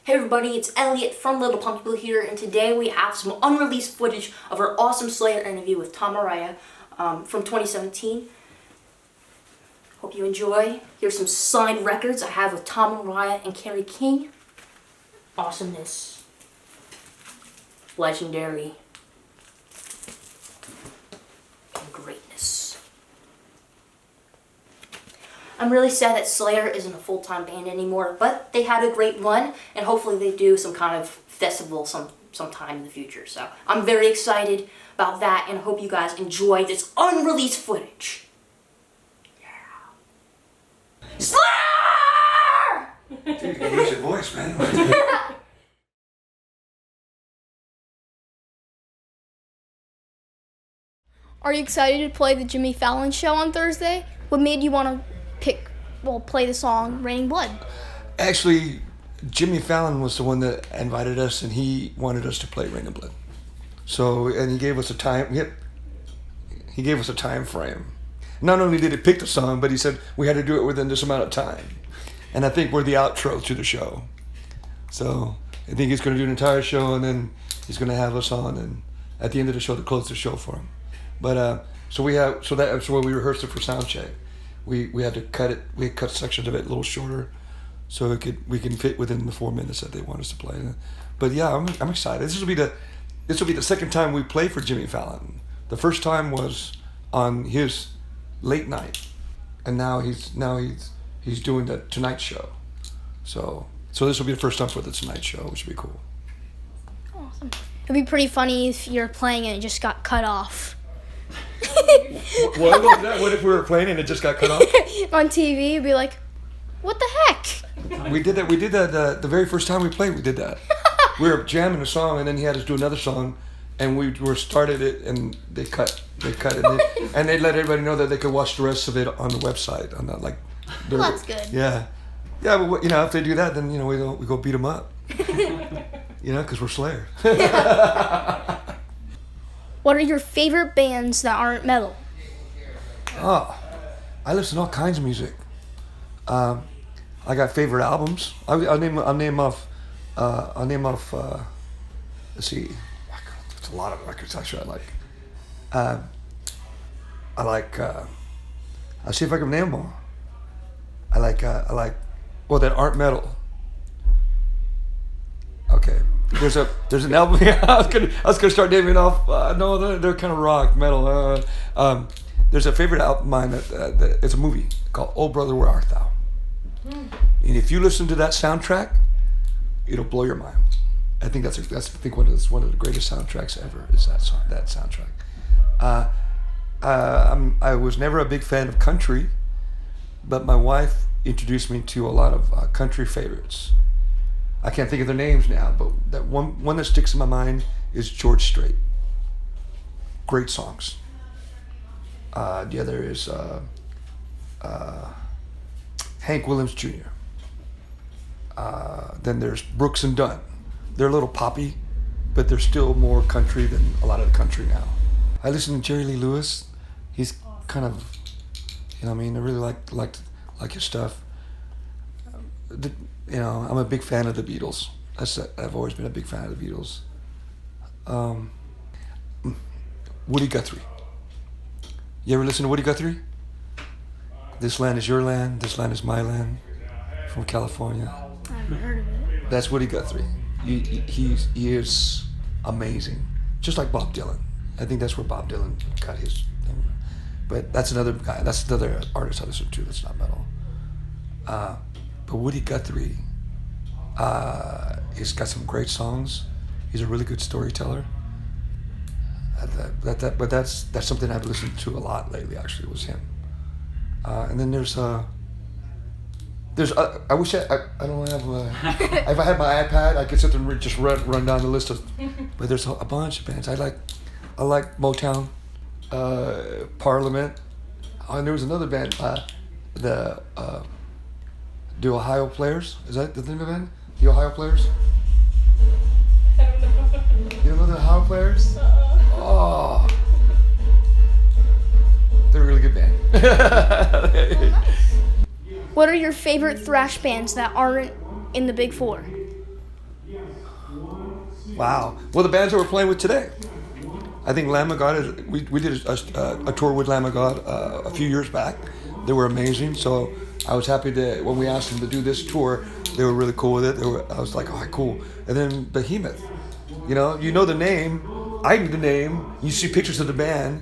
Hey everybody, it's Elliot from Little Pump People here, and today we have some unreleased footage of our awesome Slayer interview with Tom Araya from 2017. Hope you enjoy. Here's some signed records I have with Tom Araya and Kerry King. Awesomeness. Legendary. And greatness. I'm really sad that Slayer isn't a full-time band anymore, but they had a great run, and hopefully they do some kind of festival sometime in the future. So I'm very excited about that, and I hope you guys enjoy this unreleased footage. Yeah. Slayer! Dude, you can use your voice, man. Are you excited to play the Jimmy Fallon show on Thursday? What made you want to play the song Raining Blood? Actually, Jimmy Fallon was the one that invited us, and he wanted us to play Raining Blood. So, and he gave us a time. He gave us a time frame. Not only did he pick the song, but he said we had to do it within this amount of time. And I think we're the outro to the show. So I think he's going to do an entire show, and then he's going to have us on, and at the end of the show to close the show for him. But so when we rehearsed it for sound check. We had to cut it. We cut sections of it a little shorter, so we can fit within the 4 minutes that they want us to play. But yeah, I'm excited. This will be the second time we play for Jimmy Fallon. The first time was on his late night, and now he's doing the Tonight Show. So this will be the first time for the Tonight Show, which will be cool. Awesome. It'd be pretty funny if you're playing and it just got cut off. What if we were playing and it just got cut off? On TV, you'd be like, what the heck? We did that the very first time we played. We did that. We were jamming a song, and then he had us do another song, and we started it, and they cut it, and they let everybody know that they could watch the rest of it on the website. On that, Well, that's good. Yeah, but if they do that, then we go beat them up. Because we're Slayer. What are your favorite bands that aren't metal? Oh, I listen to all kinds of music. I got favorite albums. I'll name off. Let's see. There's a lot of records actually I like. I'll see if I can name them all. I like that aren't metal. Okay. There's an album here. I was gonna start naming off. No, they're kind of rock metal. There's a favorite album of mine that it's a movie called Oh Brother Where Art Thou, and if you listen to that soundtrack, it'll blow your mind. I think that's one of the greatest soundtracks ever. Is that soundtrack? I was never a big fan of country, but my wife introduced me to a lot of country favorites. I can't think of their names now, but that one that sticks in my mind is George Strait. Great songs. The other is Hank Williams Jr. Then there's Brooks and Dunn. They're a little poppy, but they're still more country than a lot of the country now. I listen to Jerry Lee Lewis. He's kind of, I really like his stuff. I'm a big fan of the Beatles. I've always been a big fan of the Beatles. Woody Guthrie. You ever listen to Woody Guthrie? This land is your land, this land is my land, from California. I haven't heard of it. That's Woody Guthrie. He is amazing. Just like Bob Dylan. I think that's where Bob Dylan got his thing. But that's another guy. That's another artist I listen to that's not metal. But Woody Guthrie, he's got some great songs. He's a really good storyteller. But that's something I've listened to a lot lately. Actually, was him. And then there's I wish I don't have if I had my iPad, I could sit there and just run down the list of. But there's a bunch of bands I like Motown, Parliament, and there was another band, the Ohio Players. Is that the name of the band? The Ohio Players? I don't know. You don't know the Ohio Players? Oh. They're a really good band. What are your favorite thrash bands that aren't in the Big Four? Wow. Well, the bands that we're playing with today. I think Lamb of God is. We did a tour with Lamb of God a few years back. They were amazing. So I was happy that when we asked them to do this tour, they were really cool with it. I was like, all right, cool. And then Behemoth. You know the name. I knew the name. You see pictures of the band.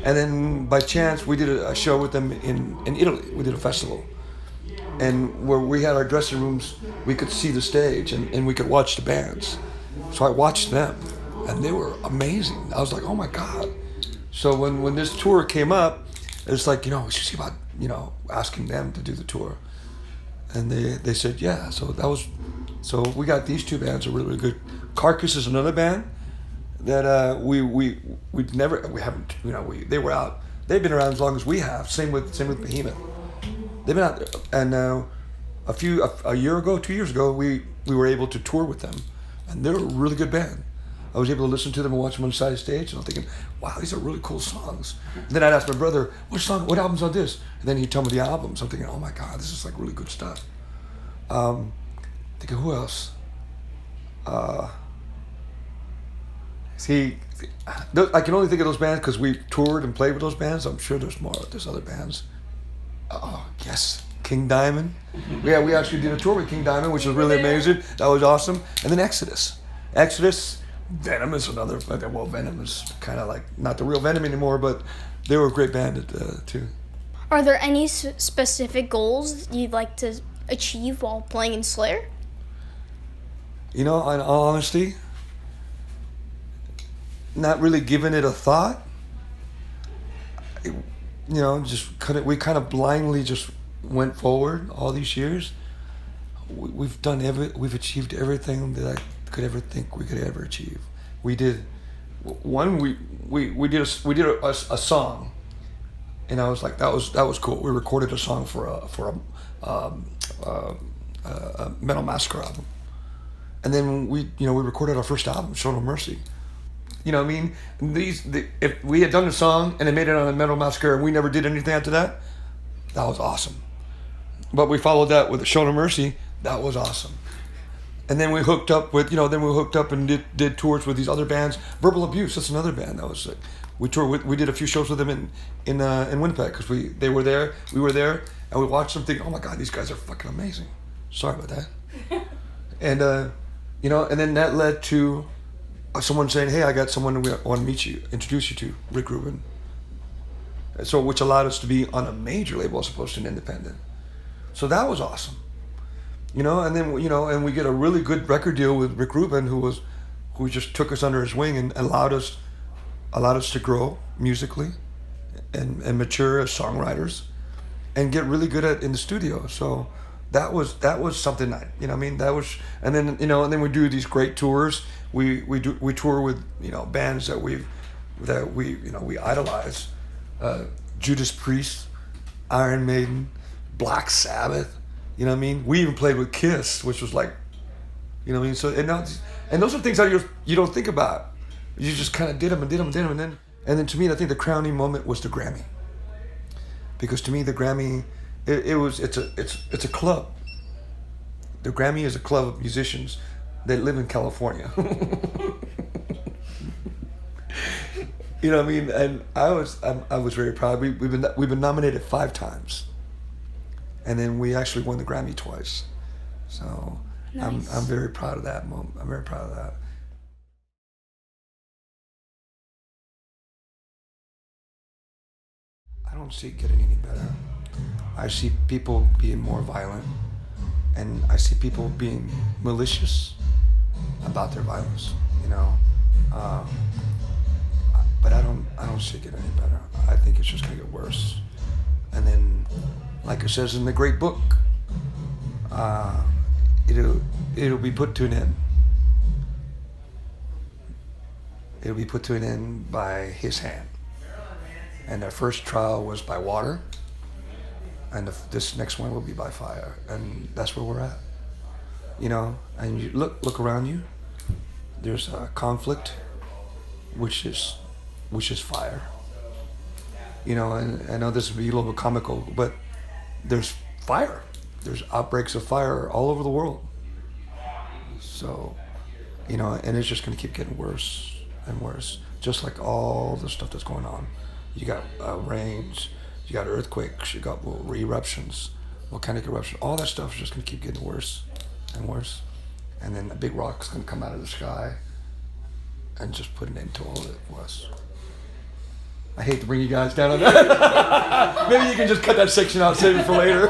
And then by chance, we did a show with them in Italy. We did a festival. And where we had our dressing rooms, we could see the stage and we could watch the bands. So I watched them, and they were amazing. I was like, oh my God. So when this tour came up, it's like, we should see about, asking them to do the tour. And they said, yeah. So we got these two bands are really, really good. Carcass is another band that we haven't, they were out. They've been around as long as we have. Same with Behemoth. They've been out there, and a year ago, 2 years ago, we were able to tour with them, and they're a really good band. I was able to listen to them and watch them on the side of the stage, and I'm thinking, wow, these are really cool songs. And then I'd ask my brother, what album's on this? And then he'd tell me the albums. I'm thinking, oh my God, this is like really good stuff. Thinking, who else? I can only think of those bands because we toured and played with those bands. I'm sure there's more. There's other bands. Oh, yes. King Diamond. Yeah, we actually did a tour with King Diamond, which was really amazing. That was awesome. And then Exodus. Venom is another. Well, Venom is kind of like not the real Venom anymore, but they were a great band too. Are there any specific goals you'd like to achieve while playing in Slayer? In all honesty, not really giving it a thought. We kind of blindly just went forward all these years. We've achieved everything that I could ever think we could ever achieve. We did we did a song, and I was like, that was cool. We recorded a song for a Metal Massacre album, and then we recorded our first album, Show No Mercy. You know what I mean? If we had done the song and it made it on a Metal Massacre and we never did anything after that, that was awesome. But we followed that with Show No Mercy. That was awesome. And then we hooked up with, and did tours with these other bands. Verbal Abuse, that's another band that was we did a few shows with them in Winnipeg because we were there, and we watched them think, oh my God, these guys are fucking amazing. Sorry about that. And and then that led to someone saying, hey, I got someone we want to meet you, introduce you to, Rick Rubin. So, which allowed us to be on a major label as opposed to an independent. So that was awesome. And then, and we get a really good record deal with Rick Rubin, who just took us under his wing and allowed us to grow musically and mature as songwriters and get really good at in the studio. So that was something that, that was, and then, and then we do these great tours. We tour with, bands that we idolize. Judas Priest, Iron Maiden, Black Sabbath, we even played with Kiss, which was like, so, and those are things that you don't think about. You just kind of did them, and then to me, I think the crowning moment was the Grammy. Because to me, the Grammy, it's a club. The Grammy is a club of musicians that live in California. You know what I mean? And I was very proud. We've been nominated 5 times, and then we actually won the Grammy twice. So nice. I'm very proud of that moment. I'm very proud of that. I don't see it getting any better. I see people being more violent, and I see people being malicious about their violence. But I don't see it getting any better. I think it's just gonna get worse. And then, like it says in the great book, it'll be put to an end. It'll be put to an end by His hand. And their first trial was by water, and this next one will be by fire, and that's where we're at. And you look around you. There's a conflict, which is fire. And I know this would be a little bit comical, but there's fire. There's outbreaks of fire all over the world. So You know, and it's just going to keep getting worse and worse. Just like all the stuff that's going on. You got rains, you got earthquakes, you got eruptions, volcanic eruption. All that stuff is just going to keep getting worse and worse. And then a big rock's going to come out of the sky and just put an end to all of it for us. I hate to bring you guys down on that. Maybe you can just cut that section out, save it for later.